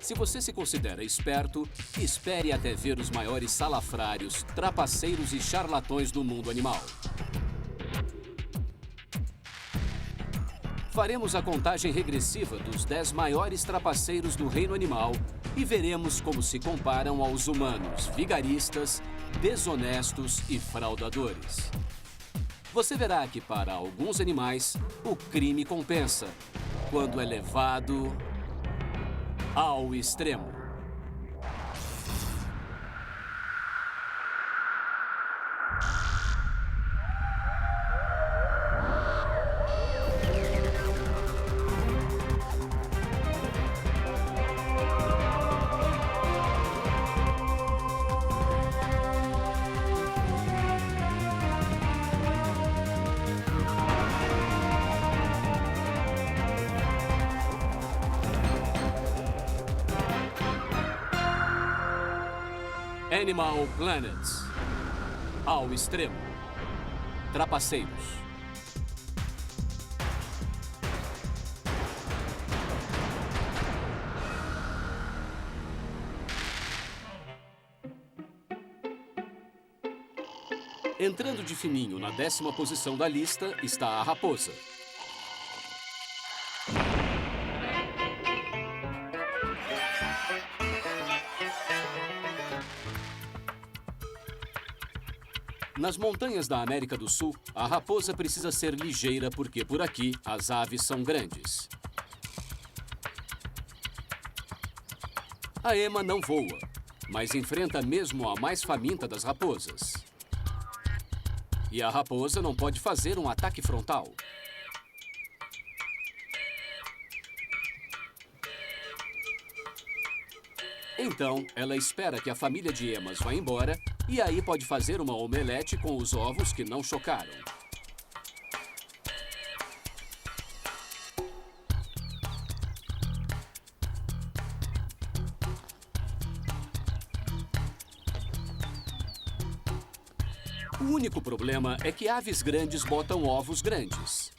Se você se considera esperto, espere até ver os maiores salafrários, trapaceiros e charlatões do mundo animal. Faremos a contagem regressiva dos 10 maiores trapaceiros do reino animal e veremos como se comparam aos humanos vigaristas, desonestos e fraudadores. Você verá que, para alguns animais, o crime compensa quando é levado ao extremo. Animal Planet. Ao extremo. Trapaceiros. Entrando de fininho na 10ª posição da lista está a raposa. Nas montanhas da América do Sul, a raposa precisa ser ligeira porque por aqui as aves são grandes. A ema não voa, mas enfrenta mesmo a mais faminta das raposas. E a raposa não pode fazer um ataque frontal. Então, ela espera que a família de emas vá embora e aí pode fazer uma omelete com os ovos que não chocaram. O único problema é que aves grandes botam ovos grandes.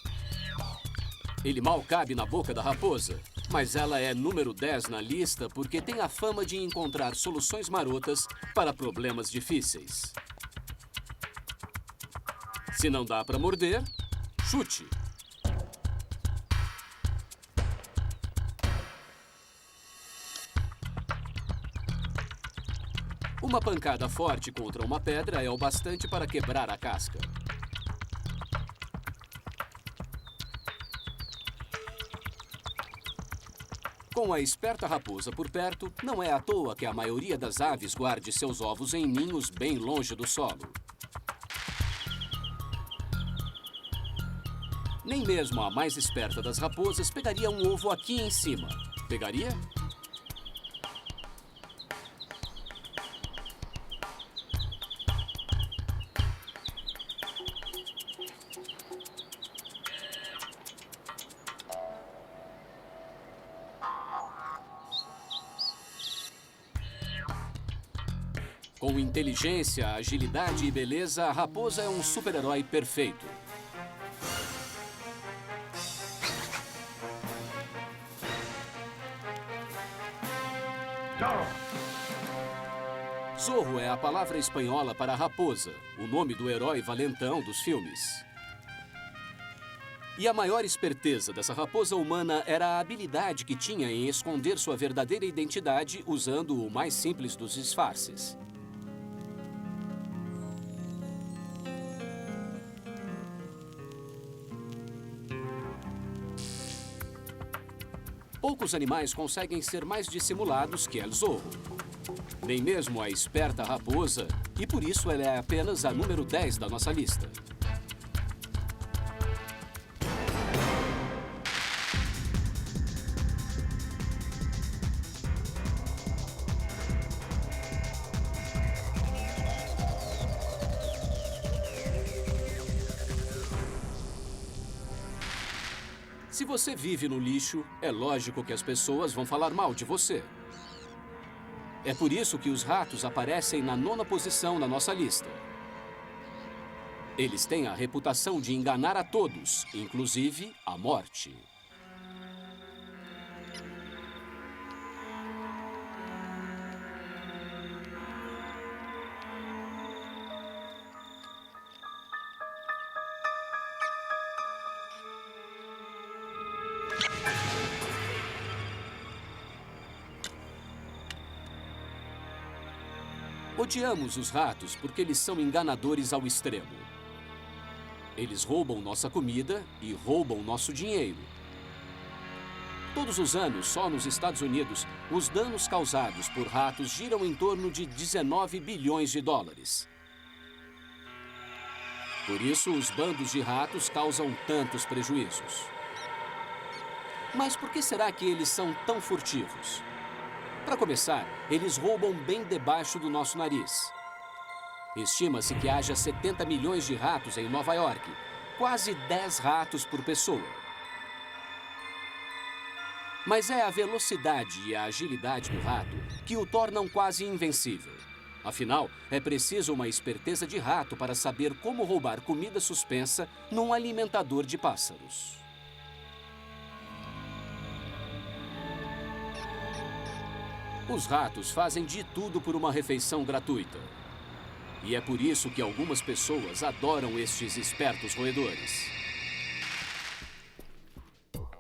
Ele mal cabe na boca da raposa, mas ela é número 10 na lista porque tem a fama de encontrar soluções marotas para problemas difíceis. Se não dá para morder, chute. Uma pancada forte contra uma pedra é o bastante para quebrar a casca. Com a esperta raposa por perto, não é à toa que a maioria das aves guarde seus ovos em ninhos bem longe do solo. Nem mesmo a mais esperta das raposas pegaria um ovo aqui em cima. Pegaria? Com inteligência, agilidade e beleza, a raposa é um super-herói perfeito. Zorro é a palavra espanhola para raposa, o nome do herói valentão dos filmes. E a maior esperteza dessa raposa humana era a habilidade que tinha em esconder sua verdadeira identidade usando o mais simples dos disfarces. Poucos animais conseguem ser mais dissimulados que El Zorro. Nem mesmo a esperta raposa, e por isso ela é apenas a número 10 da nossa lista. Se você vive no lixo, é lógico que as pessoas vão falar mal de você. É por isso que os ratos aparecem na 9ª posição na nossa lista. Eles têm a reputação de enganar a todos, inclusive a morte. Odiamos os ratos porque eles são enganadores ao extremo. Eles roubam nossa comida e roubam nosso dinheiro. Todos os anos, só nos Estados Unidos, os danos causados por ratos giram em torno de 19 bilhões de dólares. Por isso, os bandos de ratos causam tantos prejuízos. Mas por que será que eles são tão furtivos? Para começar, eles roubam bem debaixo do nosso nariz. Estima-se que haja 70 milhões de ratos em Nova York, quase 10 ratos por pessoa. Mas é a velocidade e a agilidade do rato que o tornam quase invencível. Afinal, é preciso uma esperteza de rato para saber como roubar comida suspensa num alimentador de pássaros. Os ratos fazem de tudo por uma refeição gratuita. E é por isso que algumas pessoas adoram estes espertos roedores.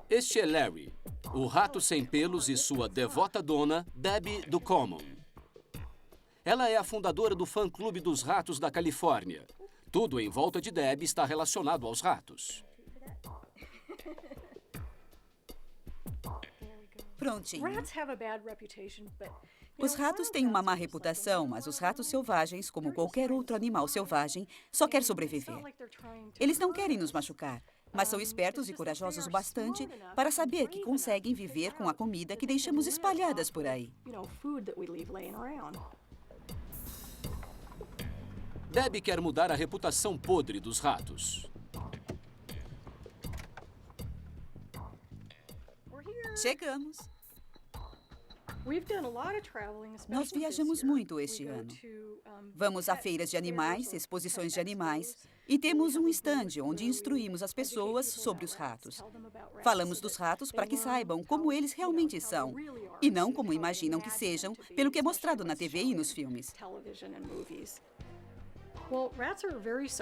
Este é Larry, o rato sem pelos, e sua devota dona, Debbie do Common. Ela é a fundadora do fã-clube dos ratos da Califórnia. Tudo em volta de Debbie está relacionado aos ratos. Prontinho. Os ratos têm uma má reputação, mas os ratos selvagens, como qualquer outro animal selvagem, só quer sobreviver. Eles não querem nos machucar, mas são espertos e corajosos o bastante para saber que conseguem viver com a comida que deixamos espalhadas por aí. Debbie quer mudar a reputação podre dos ratos. Chegamos. Nós viajamos muito este ano. Vamos a feiras de animais, exposições de animais, e temos um estande onde instruímos as pessoas sobre os ratos. Falamos dos ratos para que saibam como eles realmente são, e não como imaginam que sejam, pelo que é mostrado na TV e nos filmes.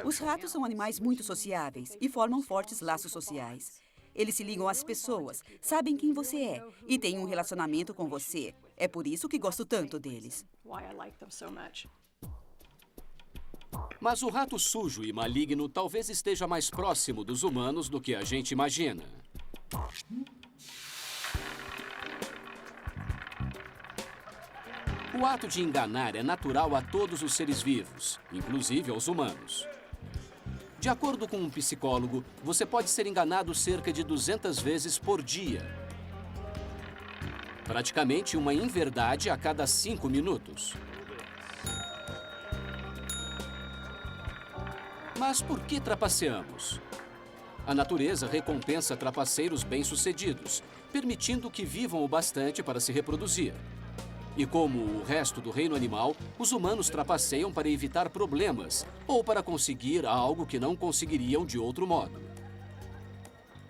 Os ratos são animais muito sociáveis e formam fortes laços sociais. Eles se ligam às pessoas, sabem quem você é e têm um relacionamento com você. É por isso que gosto tanto deles. Mas o rato sujo e maligno talvez esteja mais próximo dos humanos do que a gente imagina. O ato de enganar é natural a todos os seres vivos, inclusive aos humanos. De acordo com um psicólogo, você pode ser enganado cerca de 200 vezes por dia. Praticamente uma inverdade a cada 5 minutos. Mas por que trapaceamos? A natureza recompensa trapaceiros bem-sucedidos, permitindo que vivam o bastante para se reproduzir. E como o resto do reino animal, os humanos trapaceiam para evitar problemas ou para conseguir algo que não conseguiriam de outro modo.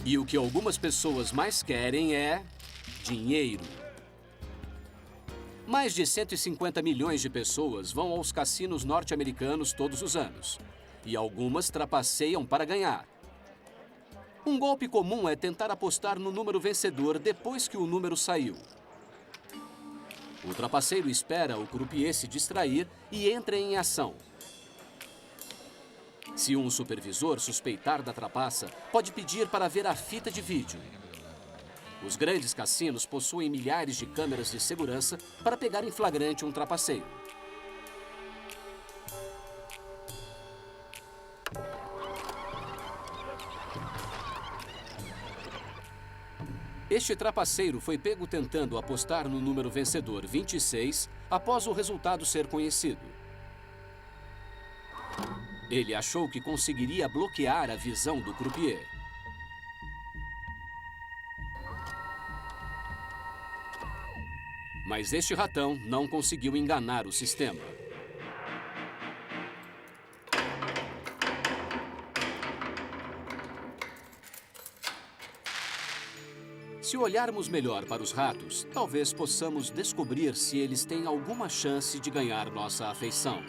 E o que algumas pessoas mais querem é dinheiro. Mais de 150 milhões de pessoas vão aos cassinos norte-americanos todos os anos. E algumas trapaceiam para ganhar. Um golpe comum é tentar apostar no número vencedor depois que o número saiu. O trapaceiro espera o croupier se distrair e entra em ação. Se um supervisor suspeitar da trapaça, pode pedir para ver a fita de vídeo. Os grandes cassinos possuem milhares de câmeras de segurança para pegar em flagrante um trapaceiro. Este trapaceiro foi pego tentando apostar no número vencedor 26 após o resultado ser conhecido. Ele achou que conseguiria bloquear a visão do croupier. Mas este ratão não conseguiu enganar o sistema. Se olharmos melhor para os ratos, talvez possamos descobrir se eles têm alguma chance de ganhar nossa afeição.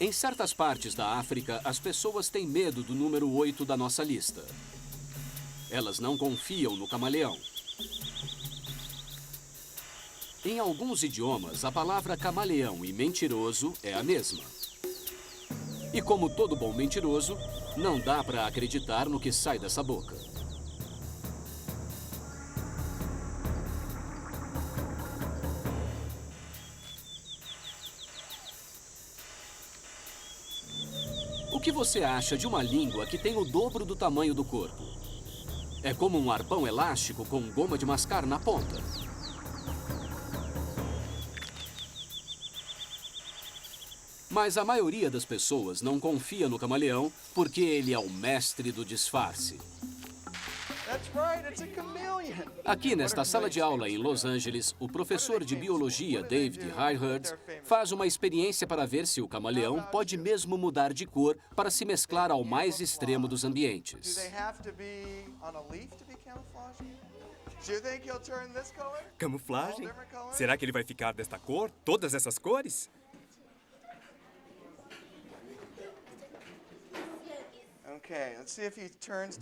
Em certas partes da África, as pessoas têm medo do número 8 da nossa lista. Elas não confiam no camaleão. Em alguns idiomas, a palavra camaleão e mentiroso é a mesma. E como todo bom mentiroso, não dá para acreditar no que sai dessa boca. O que você acha de uma língua que tem o dobro do tamanho do corpo? É como um arpão elástico com goma de mascar na ponta. Mas a maioria das pessoas não confia no camaleão porque ele é o mestre do disfarce. Aqui nesta sala de aula em Los Angeles, o professor de biologia David Highhurst faz uma experiência para ver se o camaleão pode mesmo mudar de cor para se mesclar ao mais extremo dos ambientes. Camuflagem? Será que ele vai ficar desta cor? Todas essas cores?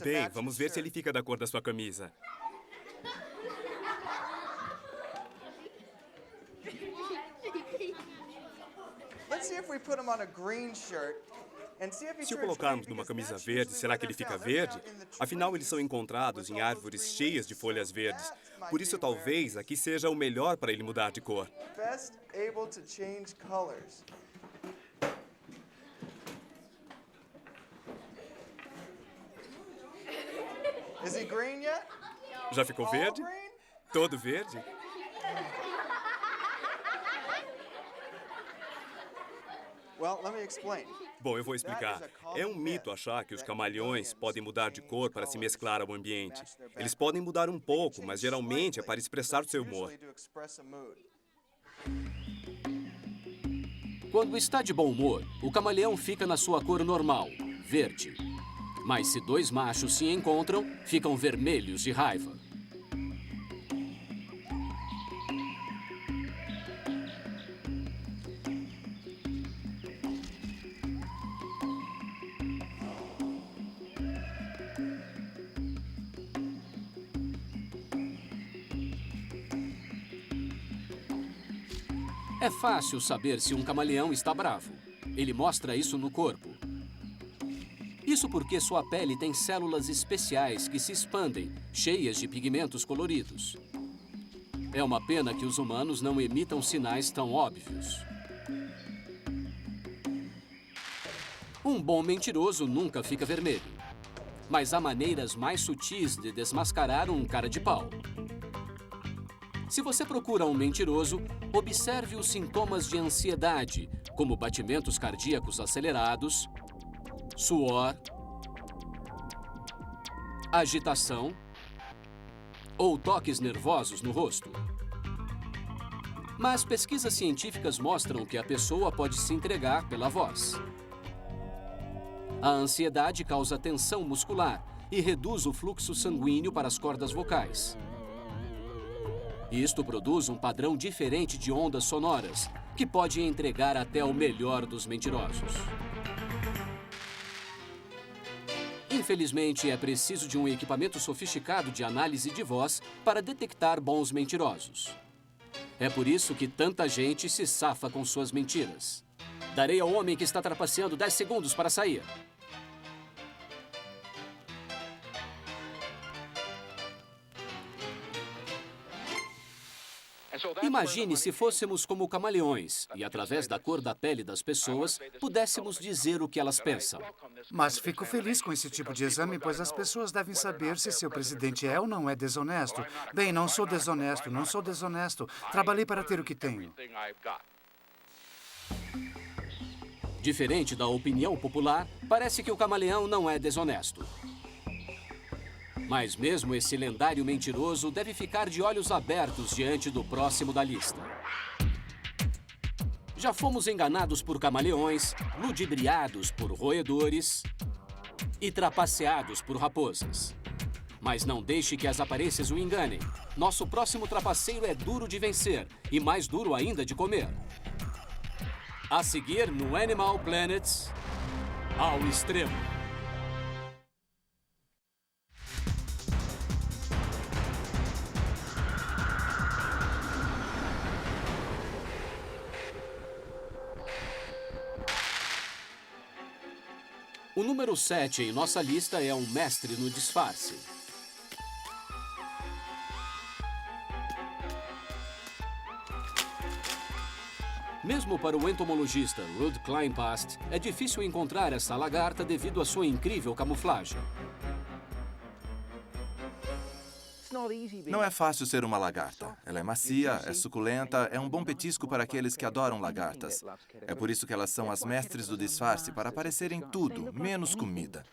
Bem, vamos ver se ele fica da cor da sua camisa. Se o colocarmos numa camisa verde, será que ele fica verde? Afinal, eles são encontrados em árvores cheias de folhas verdes. Por isso, talvez, aqui seja o melhor para ele mudar de cor. Já ficou verde? Todo verde? Bom, eu vou explicar. É um mito achar que os camaleões podem mudar de cor para se mesclar ao ambiente. Eles podem mudar um pouco, mas geralmente é para expressar seu humor. Quando está de bom humor, o camaleão fica na sua cor normal, verde. Mas se dois machos se encontram, ficam vermelhos de raiva. É fácil saber se um camaleão está bravo. Ele mostra isso no corpo. Isso porque sua pele tem células especiais que se expandem, cheias de pigmentos coloridos. É uma pena que os humanos não emitam sinais tão óbvios. Um bom mentiroso nunca fica vermelho. Mas há maneiras mais sutis de desmascarar um cara de pau. Se você procura um mentiroso, observe os sintomas de ansiedade, como batimentos cardíacos acelerados, suor, agitação ou toques nervosos no rosto. Mas pesquisas científicas mostram que a pessoa pode se entregar pela voz. A ansiedade causa tensão muscular e reduz o fluxo sanguíneo para as cordas vocais. Isto produz um padrão diferente de ondas sonoras, que pode entregar até o melhor dos mentirosos. Infelizmente, é preciso de um equipamento sofisticado de análise de voz para detectar bons mentirosos. É por isso que tanta gente se safa com suas mentiras. Darei ao homem que está trapaceando 10 segundos para sair. Imagine se fôssemos como camaleões e, através da cor da pele das pessoas, pudéssemos dizer o que elas pensam. Mas fico feliz com esse tipo de exame, pois as pessoas devem saber se seu presidente é ou não é desonesto. Bem, não sou desonesto, não sou desonesto. Trabalhei para ter o que tenho. Diferente da opinião popular, parece que o camaleão não é desonesto. Mas mesmo esse lendário mentiroso deve ficar de olhos abertos diante do próximo da lista. Já fomos enganados por camaleões, ludibriados por roedores e trapaceados por raposas. Mas não deixe que as aparências o enganem. Nosso próximo trapaceiro é duro de vencer e mais duro ainda de comer. A seguir, no Animal Planet, ao extremo. O número 7 em nossa lista é um mestre no disfarce. Mesmo para o entomologista Ruud Kleinpast, é difícil encontrar essa lagarta devido à sua incrível camuflagem. Não é fácil ser uma lagarta. Ela é macia, é suculenta, é um bom petisco para aqueles que adoram lagartas. É por isso que elas são as mestres do disfarce, para aparecerem tudo, menos comida.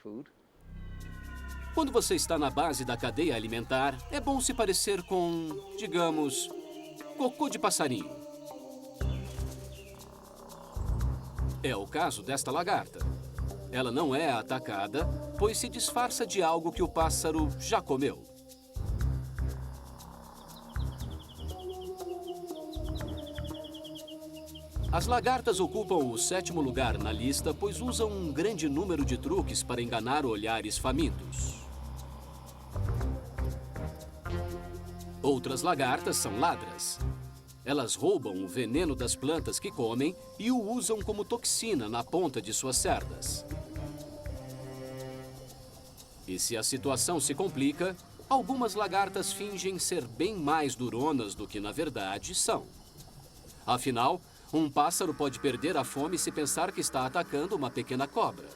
Quando você está na base da cadeia alimentar, é bom se parecer com, digamos, cocô de passarinho. É o caso desta lagarta. Ela não é atacada, pois se disfarça de algo que o pássaro já comeu. As lagartas ocupam o 7º lugar na lista, pois usam um grande número de truques para enganar olhares famintos. Outras lagartas são ladras. Elas roubam o veneno das plantas que comem e o usam como toxina na ponta de suas cerdas. E se a situação se complica, algumas lagartas fingem ser bem mais duronas do que na verdade são. Afinal, um pássaro pode perder a fome se pensar que está atacando uma pequena cobra.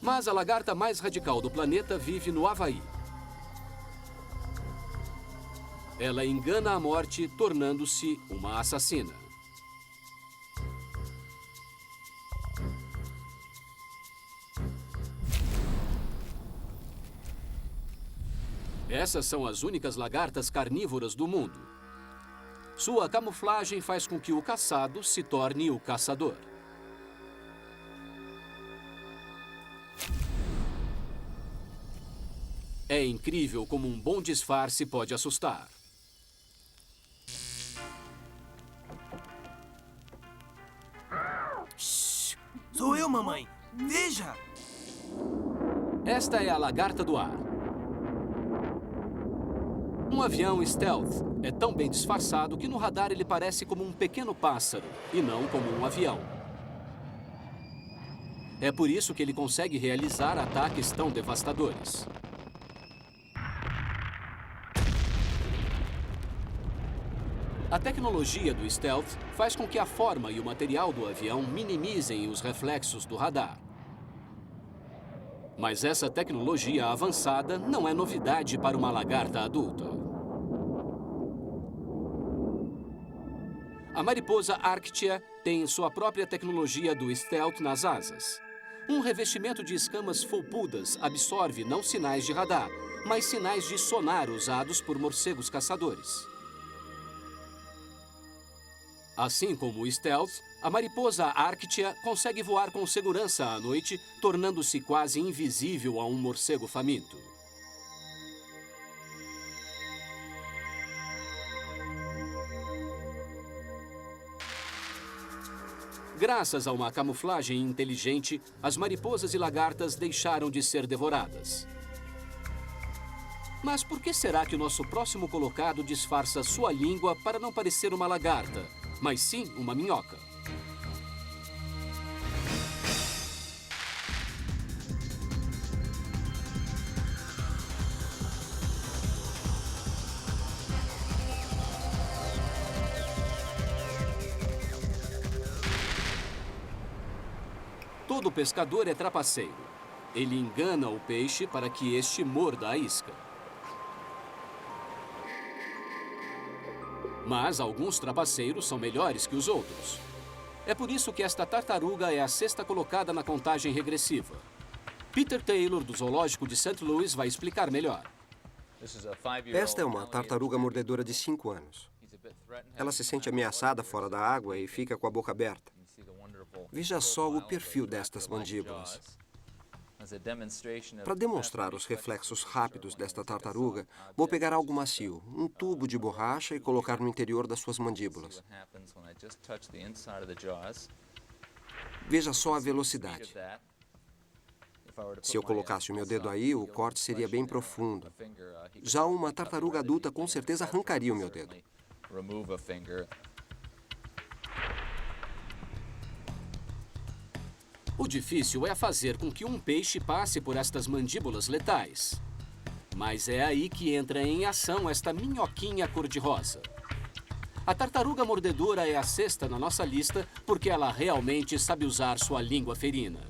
Mas a lagarta mais radical do planeta vive no Havaí. Ela engana a morte, tornando-se uma assassina. Essas são as únicas lagartas carnívoras do mundo. Sua camuflagem faz com que o caçado se torne o caçador. É incrível como um bom disfarce pode assustar. Shhh, sou eu, mamãe. Veja! Esta é a lagarta do ar. Um avião stealth é tão bem disfarçado que no radar ele parece como um pequeno pássaro e não como um avião. É por isso que ele consegue realizar ataques tão devastadores. A tecnologia do stealth faz com que a forma e o material do avião minimizem os reflexos do radar. Mas essa tecnologia avançada não é novidade para uma lagarta adulta. A mariposa Arctia tem sua própria tecnologia do stealth nas asas. Um revestimento de escamas felpudas absorve não sinais de radar, mas sinais de sonar usados por morcegos caçadores. Assim como o stealth, a mariposa Arctia consegue voar com segurança à noite, tornando-se quase invisível a um morcego faminto. Graças a uma camuflagem inteligente, as mariposas e lagartas deixaram de ser devoradas. Mas por que será que o nosso próximo colocado disfarça sua língua para não parecer uma lagarta, mas sim uma minhoca? Todo pescador é trapaceiro. Ele engana o peixe para que este morda a isca. Mas alguns trapaceiros são melhores que os outros. É por isso que esta tartaruga é a 6ª colocada na contagem regressiva. Peter Taylor, do Zoológico de St. Louis, vai explicar melhor. Esta é uma tartaruga mordedora de 5 anos. Ela se sente ameaçada fora da água e fica com a boca aberta. Veja só o perfil destas mandíbulas. Para demonstrar os reflexos rápidos desta tartaruga, vou pegar algo macio, um tubo de borracha e colocar no interior das suas mandíbulas. Veja só a velocidade. Se eu colocasse o meu dedo aí, o corte seria bem profundo. Já uma tartaruga adulta com certeza arrancaria o meu dedo. O difícil é fazer com que um peixe passe por estas mandíbulas letais. Mas é aí que entra em ação esta minhoquinha cor-de-rosa. A tartaruga mordedora é a sexta na nossa lista porque ela realmente sabe usar sua língua ferina.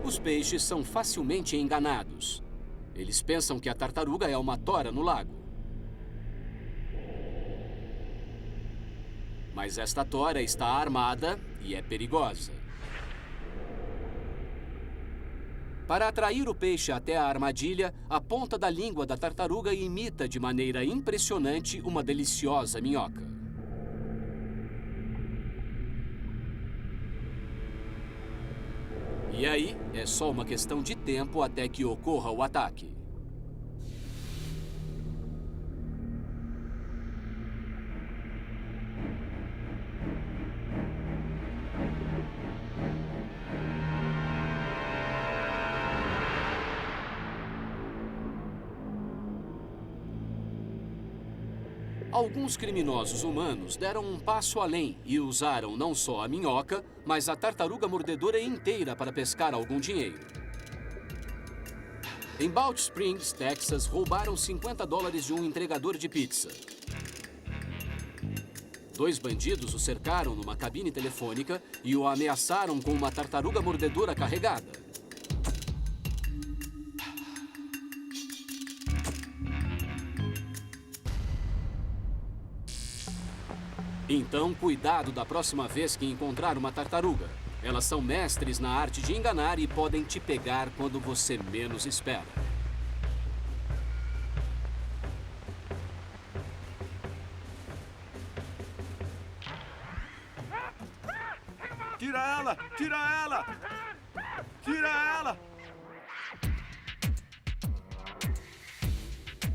Os peixes são facilmente enganados. Eles pensam que a tartaruga é uma tora no lago. Mas esta tora está armada e é perigosa. Para atrair o peixe até a armadilha, a ponta da língua da tartaruga imita de maneira impressionante uma deliciosa minhoca. E aí, é só uma questão de tempo até que ocorra o ataque. Alguns criminosos humanos deram um passo além e usaram não só a minhoca, mas a tartaruga mordedora inteira para pescar algum dinheiro. Em Balch Springs, Texas, roubaram $50 de um entregador de pizza. 2 bandidos o cercaram numa cabine telefônica e o ameaçaram com uma tartaruga mordedora carregada. Então, cuidado da próxima vez que encontrar uma tartaruga. Elas são mestres na arte de enganar e podem te pegar quando você menos espera. Tira ela! Tira ela! Tira ela!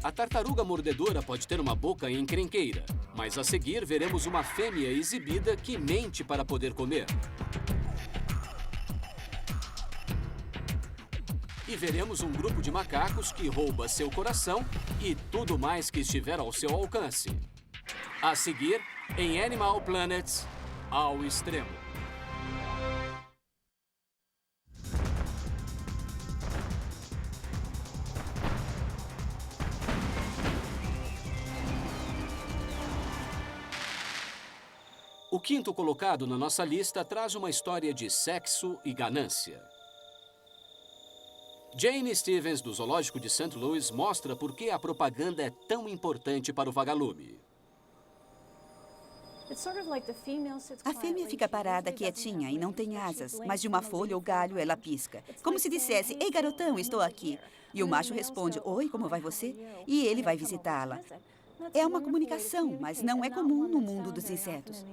A tartaruga mordedora pode ter uma boca encrenqueira, mas a seguir veremos uma fêmea exibida que mente para poder comer. E veremos um grupo de macacos que rouba seu coração e tudo mais que estiver ao seu alcance. A seguir, em Animal Planet, ao extremo. O quinto colocado na nossa lista traz uma história de sexo e ganância. Jane Stevens, do Zoológico de St. Louis, mostra por que a propaganda é tão importante para o vagalume. A fêmea fica parada quietinha e não tem asas, mas de uma folha ou galho ela pisca. Como se dissesse, ei garotão, estou aqui. E o macho responde, oi, como vai você? E ele vai visitá-la. É uma comunicação, mas não é comum no mundo dos insetos.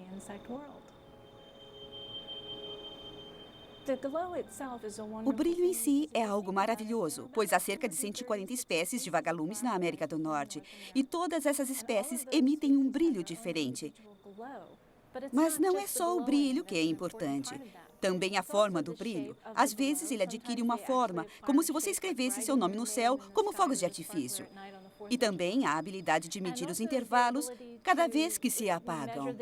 O brilho em si é algo maravilhoso, pois há cerca de 140 espécies de vagalumes na América do Norte. E todas essas espécies emitem um brilho diferente. Mas não é só o brilho que é importante. Também a forma do brilho. Às vezes ele adquire uma forma, como se você escrevesse seu nome no céu, como fogos de artifício. E também a habilidade de medir os intervalos cada vez que se apagam.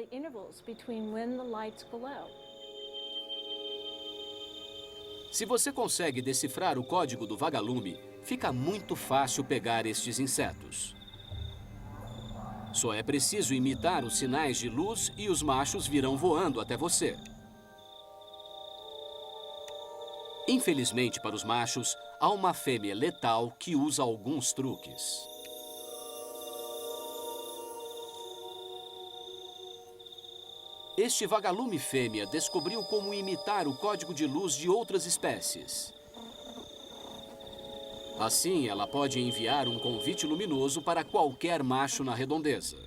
Se você consegue decifrar o código do vagalume, fica muito fácil pegar estes insetos. Só é preciso imitar os sinais de luz e os machos virão voando até você. Infelizmente para os machos, há uma fêmea letal que usa alguns truques. Este vagalume fêmea descobriu como imitar o código de luz de outras espécies. Assim, ela pode enviar um convite luminoso para qualquer macho na redondeza.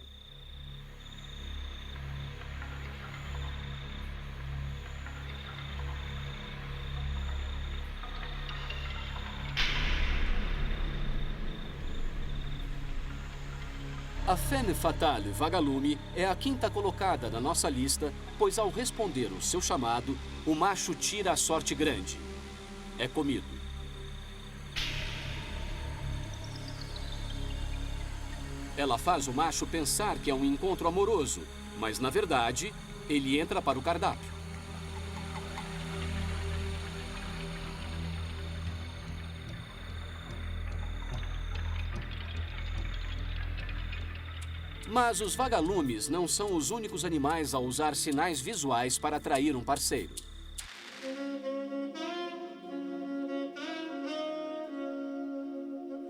A femme fatale vagalume é a quinta colocada na nossa lista, pois ao responder o seu chamado, o macho tira a sorte grande. É comido. Ela faz o macho pensar que é um encontro amoroso, mas na verdade, ele entra para o cardápio. Mas os vagalumes não são os únicos animais a usar sinais visuais para atrair um parceiro.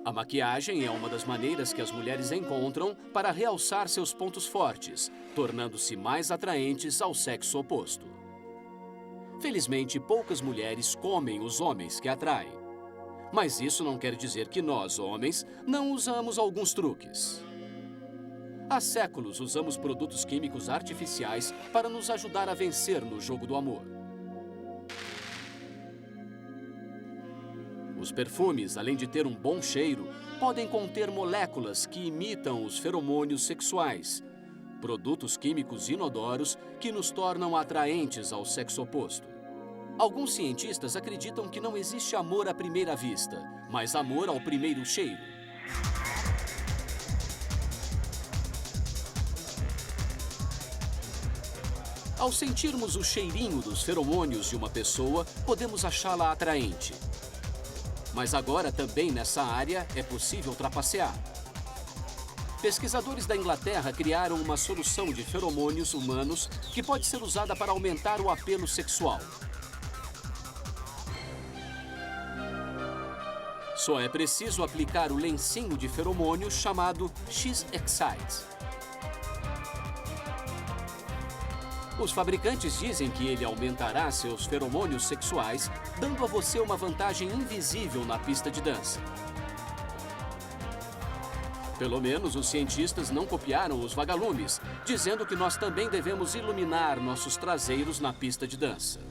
A maquiagem é uma das maneiras que as mulheres encontram para realçar seus pontos fortes, tornando-se mais atraentes ao sexo oposto. Felizmente, poucas mulheres comem os homens que atraem. Mas isso não quer dizer que nós, homens, não usamos alguns truques. Há séculos usamos produtos químicos artificiais para nos ajudar a vencer no jogo do amor. Os perfumes, além de ter um bom cheiro, podem conter moléculas que imitam os feromônios sexuais, produtos químicos inodoros que nos tornam atraentes ao sexo oposto. Alguns cientistas acreditam que não existe amor à primeira vista, mas amor ao primeiro cheiro. Ao sentirmos o cheirinho dos feromônios de uma pessoa, podemos achá-la atraente. Mas agora também nessa área é possível trapacear. Pesquisadores da Inglaterra criaram uma solução de feromônios humanos que pode ser usada para aumentar o apelo sexual. Só é preciso aplicar o lencinho de feromônio chamado X-Excite. Os fabricantes dizem que ele aumentará seus feromônios sexuais, dando a você uma vantagem invisível na pista de dança. Pelo menos os cientistas não copiaram os vagalumes, dizendo que nós também devemos iluminar nossos traseiros na pista de dança.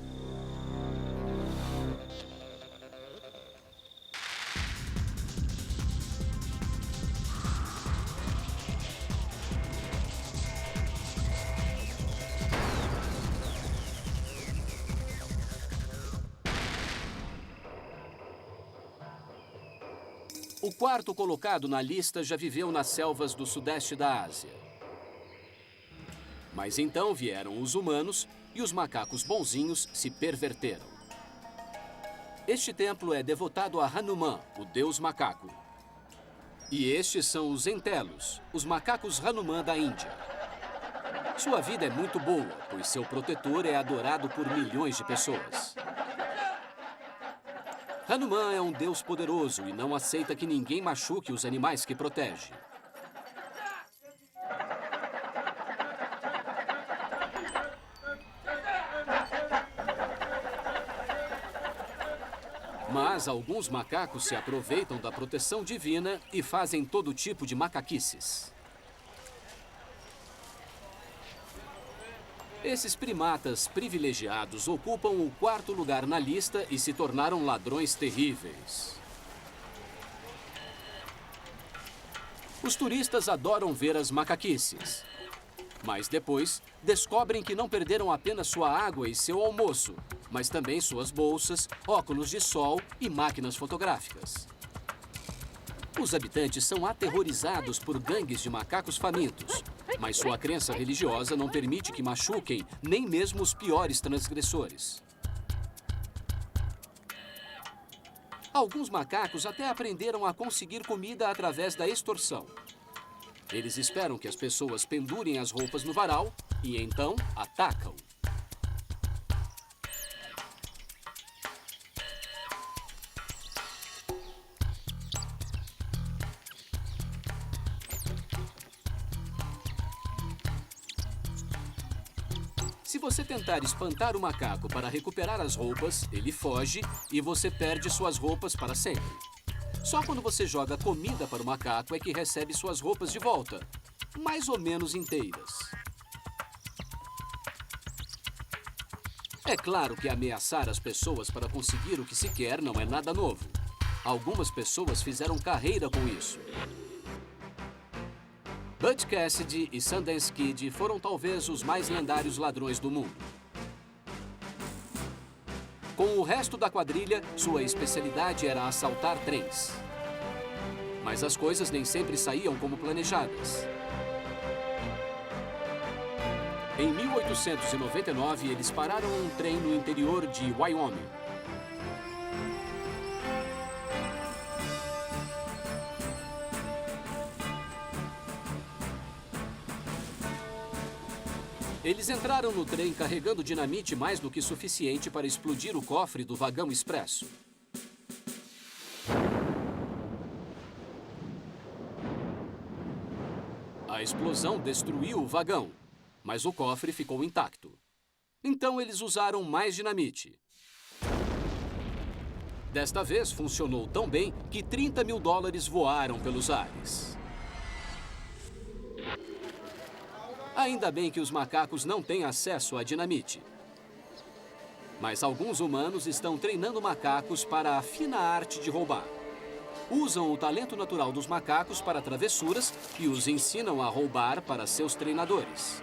O quarto colocado na lista já viveu nas selvas do sudeste da Ásia. Mas então vieram os humanos e os macacos bonzinhos se perverteram. Este templo é devotado a Hanuman, o deus macaco. E estes são os entelos, os macacos Hanuman da Índia. Sua vida é muito boa, pois seu protetor é adorado por milhões de pessoas. Hanuman é um deus poderoso e não aceita que ninguém machuque os animais que protege. Mas alguns macacos se aproveitam da proteção divina e fazem todo tipo de macaquices. Esses primatas privilegiados ocupam o quarto lugar na lista e se tornaram ladrões terríveis. Os turistas adoram ver as macaquices. Mas depois, descobrem que não perderam apenas sua água e seu almoço, mas também suas bolsas, óculos de sol e máquinas fotográficas. Os habitantes são aterrorizados por gangues de macacos famintos, mas sua crença religiosa não permite que machuquem nem mesmo os piores transgressores. Alguns macacos até aprenderam a conseguir comida através da extorsão. Eles esperam que as pessoas pendurem as roupas no varal e então atacam. Se você tentar espantar o macaco para recuperar as roupas, ele foge e você perde suas roupas para sempre. Só quando você joga comida para o macaco é que recebe suas roupas de volta, mais ou menos inteiras. É claro que ameaçar as pessoas para conseguir o que se quer não é nada novo. Algumas pessoas fizeram carreira com isso. Butch Cassidy e Sundance Kid foram talvez os mais lendários ladrões do mundo. Com o resto da quadrilha, sua especialidade era assaltar trens. Mas as coisas nem sempre saíam como planejadas. Em 1899, eles pararam um trem no interior de Wyoming. Eles entraram no trem carregando dinamite mais do que suficiente para explodir o cofre do vagão expresso. A explosão destruiu o vagão, mas o cofre ficou intacto. Então eles usaram mais dinamite. Desta vez funcionou tão bem que $30 mil voaram pelos ares. Ainda bem que os macacos não têm acesso à dinamite. Mas alguns humanos estão treinando macacos para a fina arte de roubar. Usam o talento natural dos macacos para travessuras e os ensinam a roubar para seus treinadores.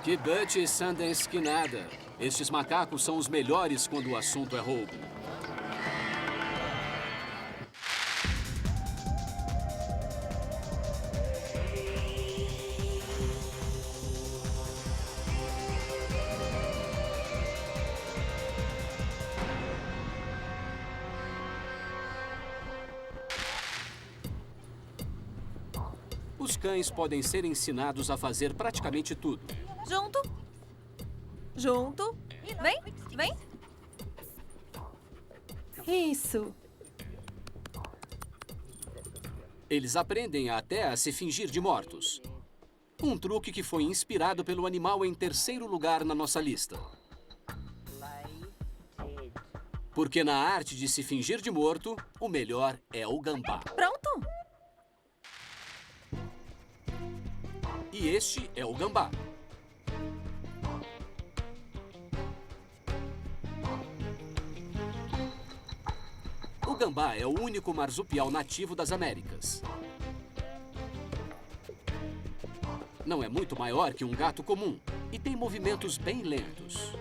Que Butch e Sundance que nada. Estes macacos são os melhores quando o assunto é roubo. Os cães podem ser ensinados a fazer praticamente tudo. Junto. Junto. Vem, vem. Isso. Eles aprendem até a se fingir de mortos. Um truque que foi inspirado pelo animal em terceiro lugar na nossa lista. Porque na arte de se fingir de morto, o melhor é o gambá. Pronto. E este é o gambá. O gambá é o único marsupial nativo das Américas. Não é muito maior que um gato comum e tem movimentos bem lentos.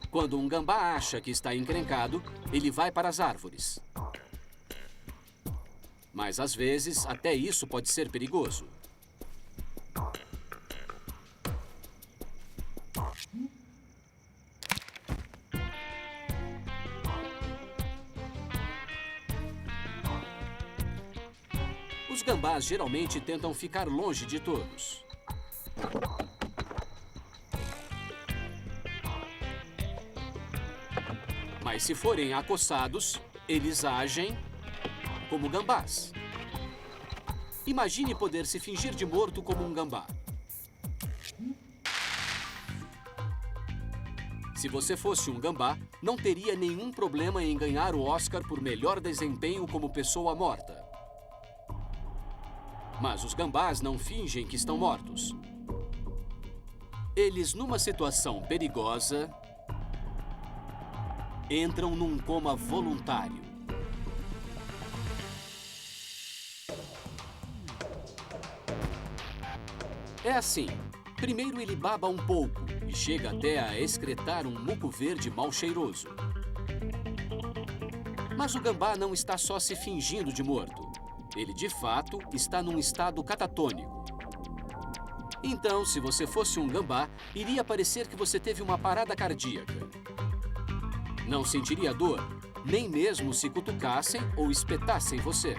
Quando um gambá acha que está encrencado, ele vai para as árvores. Mas às vezes, até isso pode ser perigoso. Os gambás geralmente tentam ficar longe de todos. Mas se forem acossados, eles agem como gambás. Imagine poder se fingir de morto como um gambá. Se você fosse um gambá, não teria nenhum problema em ganhar o Oscar por melhor desempenho como pessoa morta. Mas os gambás não fingem que estão mortos. Eles, numa situação perigosa, entram num coma voluntário. É assim. Primeiro ele baba um pouco e chega até a excretar um muco verde mal cheiroso. Mas o gambá não está só se fingindo de morto. Ele, de fato, está num estado catatônico. Então, se você fosse um gambá, iria parecer que você teve uma parada cardíaca. Não sentiria dor, nem mesmo se cutucassem ou espetassem você.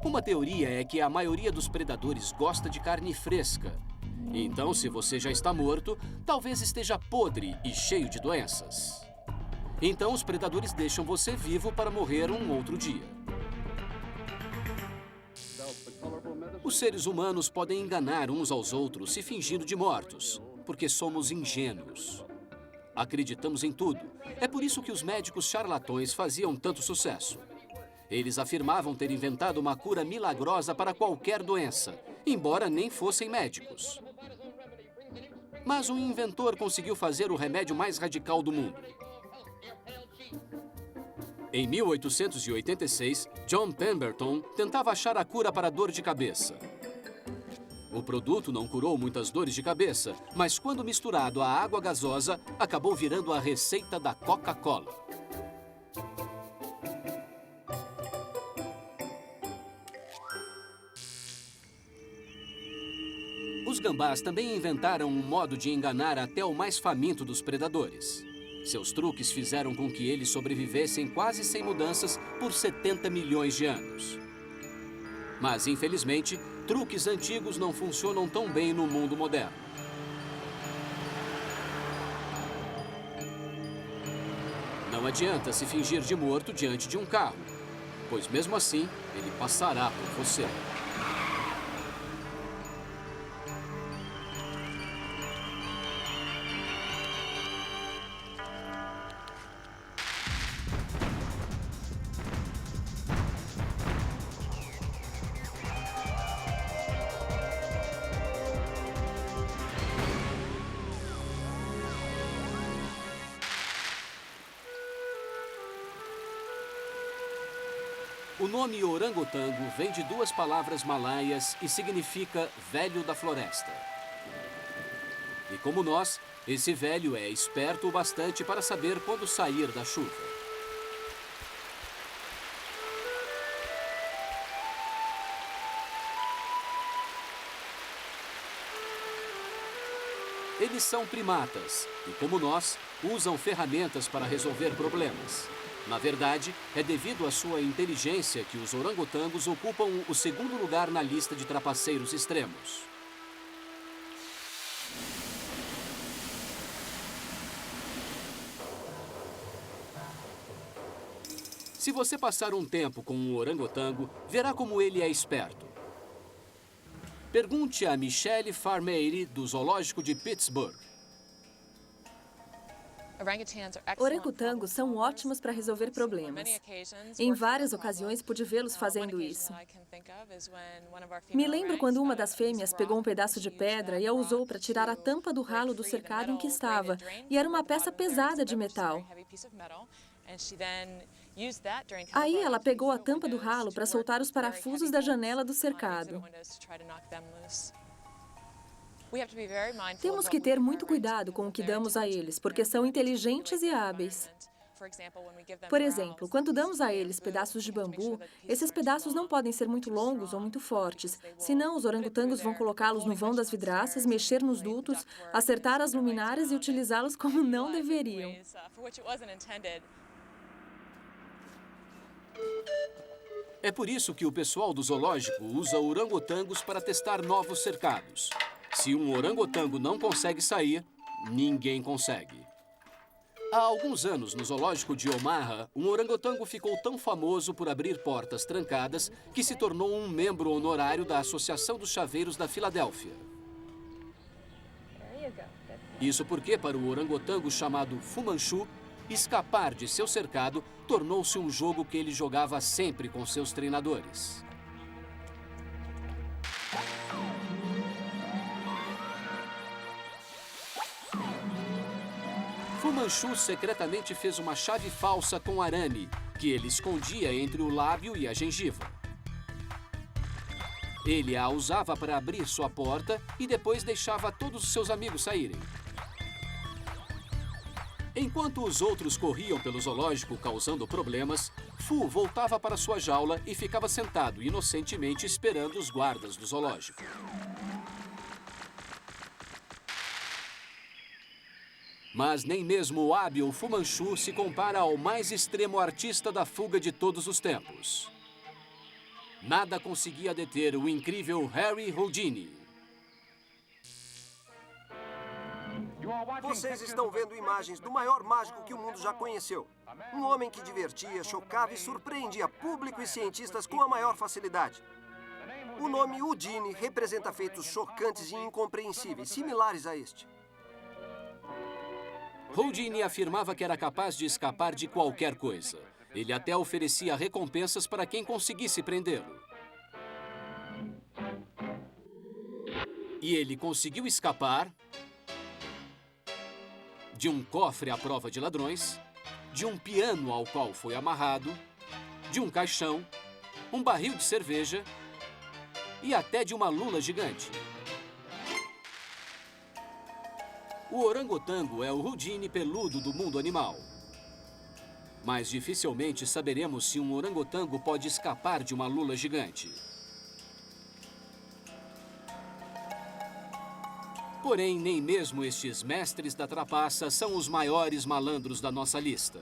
Uma teoria é que a maioria dos predadores gosta de carne fresca. Então, se você já está morto, talvez esteja podre e cheio de doenças. Então, os predadores deixam você vivo para morrer um outro dia. Os seres humanos podem enganar uns aos outros se fingindo de mortos, porque somos ingênuos. Acreditamos em tudo. É por isso que os médicos charlatões faziam tanto sucesso. Eles afirmavam ter inventado uma cura milagrosa para qualquer doença, embora nem fossem médicos. Mas um inventor conseguiu fazer o remédio mais radical do mundo. Em 1886, John Pemberton tentava achar a cura para a dor de cabeça. O produto não curou muitas dores de cabeça, mas quando misturado à água gasosa, acabou virando a receita da Coca-Cola. Os gambás também inventaram um modo de enganar até o mais faminto dos predadores. Seus truques fizeram com que eles sobrevivessem quase sem mudanças por 70 milhões de anos. Mas, infelizmente, truques antigos não funcionam tão bem no mundo moderno. Não adianta se fingir de morto diante de um carro, pois mesmo assim, ele passará por você. O nome orangotango vem de duas palavras malaias e significa velho da floresta. E como nós, esse velho é esperto o bastante para saber quando sair da chuva. Eles são primatas e, como nós, usam ferramentas para resolver problemas. Na verdade, é devido à sua inteligência que os orangotangos ocupam o segundo lugar na lista de trapaceiros extremos. Se você passar um tempo com um orangotango, verá como ele é esperto. Pergunte a Michelle Farmeire, do Zoológico de Pittsburgh. Orangotangos são ótimos para resolver problemas. Em várias ocasiões pude vê-los fazendo isso. Me lembro quando uma das fêmeas pegou um pedaço de pedra e a usou para tirar a tampa do ralo do cercado em que estava, e era uma peça pesada de metal. Aí ela pegou a tampa do ralo para soltar os parafusos da janela do cercado. Temos que ter muito cuidado com o que damos a eles, porque são inteligentes e hábeis. Por exemplo, quando damos a eles pedaços de bambu, esses pedaços não podem ser muito longos ou muito fortes, senão os orangotangos vão colocá-los no vão das vidraças, mexer nos dutos, acertar as luminárias e utilizá-los como não deveriam. É por isso que o pessoal do zoológico usa orangotangos para testar novos cercados. Se um orangotango não consegue sair, ninguém consegue. Há alguns anos, no zoológico de Omaha, um orangotango ficou tão famoso por abrir portas trancadas que se tornou um membro honorário da Associação dos Chaveiros da Filadélfia. Isso porque, para o orangotango chamado Fu Manchu, escapar de seu cercado tornou-se um jogo que ele jogava sempre com seus treinadores. Fu Manchu secretamente fez uma chave falsa com arame, que ele escondia entre o lábio e a gengiva. Ele a usava para abrir sua porta e depois deixava todos os seus amigos saírem. Enquanto os outros corriam pelo zoológico causando problemas, Fu voltava para sua jaula e ficava sentado inocentemente esperando os guardas do zoológico. Mas nem mesmo o hábil Fu Manchu se compara ao mais extremo artista da fuga de todos os tempos. Nada conseguia deter o incrível Harry Houdini. Vocês estão vendo imagens do maior mágico que o mundo já conheceu. Um homem que divertia, chocava e surpreendia público e cientistas com a maior facilidade. O nome Houdini representa feitos chocantes e incompreensíveis, similares a este. Houdini afirmava que era capaz de escapar de qualquer coisa. Ele até oferecia recompensas para quem conseguisse prendê-lo. E ele conseguiu escapar de um cofre à prova de ladrões, de um piano ao qual foi amarrado, de um caixão, um barril de cerveja e até de uma lula gigante. O orangotango é o Houdini peludo do mundo animal. Mas dificilmente saberemos se um orangotango pode escapar de uma lula gigante. Porém, nem mesmo estes mestres da trapaça são os maiores malandros da nossa lista.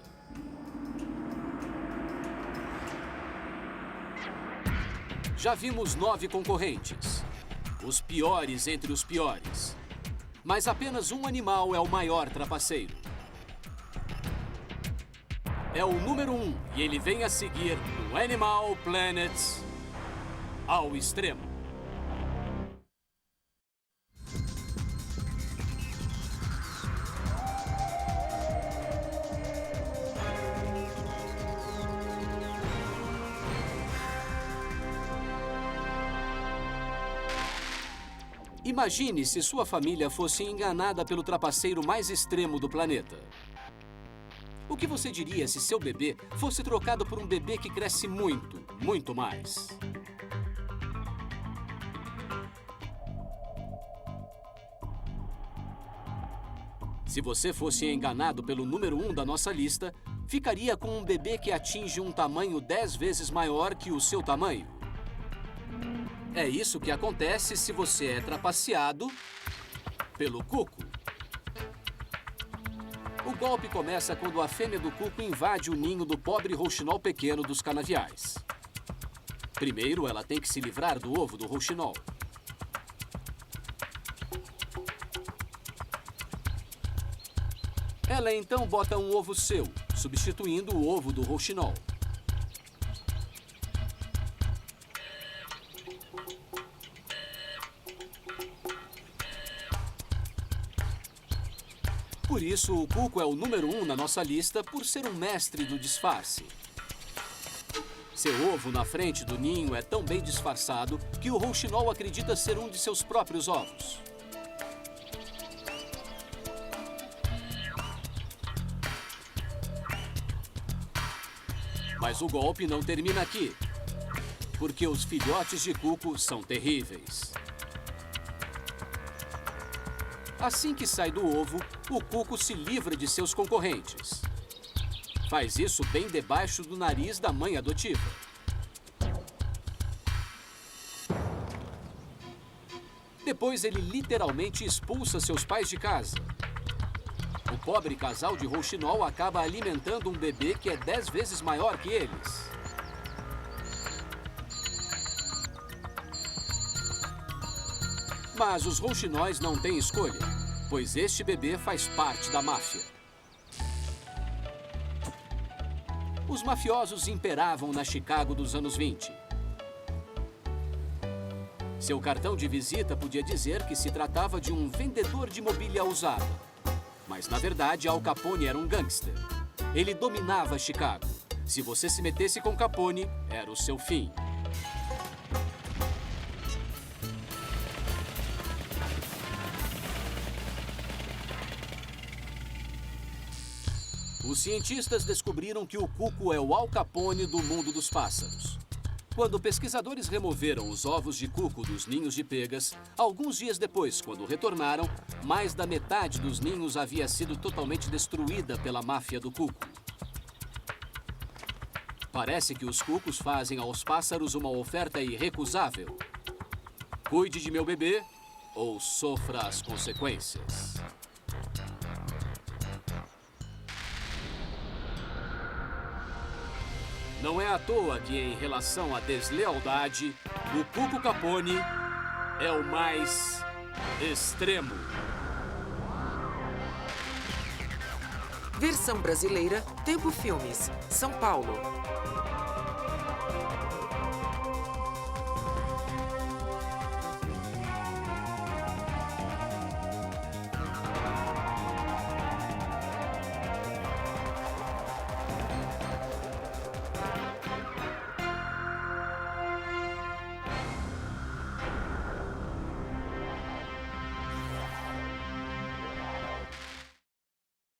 Já vimos 9 concorrentes, os piores entre os piores. Mas apenas um animal é o maior trapaceiro. É o número 1 e ele vem a seguir no Animal Planet ao extremo. Imagine se sua família fosse enganada pelo trapaceiro mais extremo do planeta. O que você diria se seu bebê fosse trocado por um bebê que cresce muito, muito mais? Se você fosse enganado pelo número 1 da nossa lista, ficaria com um bebê que atinge um tamanho 10 vezes maior que o seu tamanho. É isso que acontece se você é trapaceado pelo cuco. O golpe começa quando a fêmea do cuco invade o ninho do pobre rouxinol pequeno dos canaviais. Primeiro, ela tem que se livrar do ovo do rouxinol. Ela então bota um ovo seu, substituindo o ovo do rouxinol. Por isso, o cuco é o número 1 na nossa lista por ser um mestre do disfarce. Seu ovo na frente do ninho é tão bem disfarçado que o rouxinol acredita ser um de seus próprios ovos. Mas o golpe não termina aqui, porque os filhotes de cuco são terríveis. Assim que sai do ovo, o cuco se livra de seus concorrentes. Faz isso bem debaixo do nariz da mãe adotiva. Depois ele literalmente expulsa seus pais de casa. O pobre casal de rouxinol acaba alimentando um bebê que é 10 vezes maior que eles. Mas os rouxinóis não têm escolha, pois este bebê faz parte da máfia. Os mafiosos imperavam na Chicago dos anos 20. Seu cartão de visita podia dizer que se tratava de um vendedor de mobília usada. Mas, na verdade, Al Capone era um gangster. Ele dominava Chicago. Se você se metesse com Capone, era o seu fim. Os cientistas descobriram que o cuco é o Al Capone do mundo dos pássaros. Quando pesquisadores removeram os ovos de cuco dos ninhos de pegas, alguns dias depois, quando retornaram, mais da metade dos ninhos havia sido totalmente destruída pela máfia do cuco. Parece que os cucos fazem aos pássaros uma oferta irrecusável. Cuide de meu bebê ou sofra as consequências. Não é à toa que, em relação à deslealdade, o Cuco Capone é o mais extremo. Versão brasileira, Tempo Filmes, São Paulo.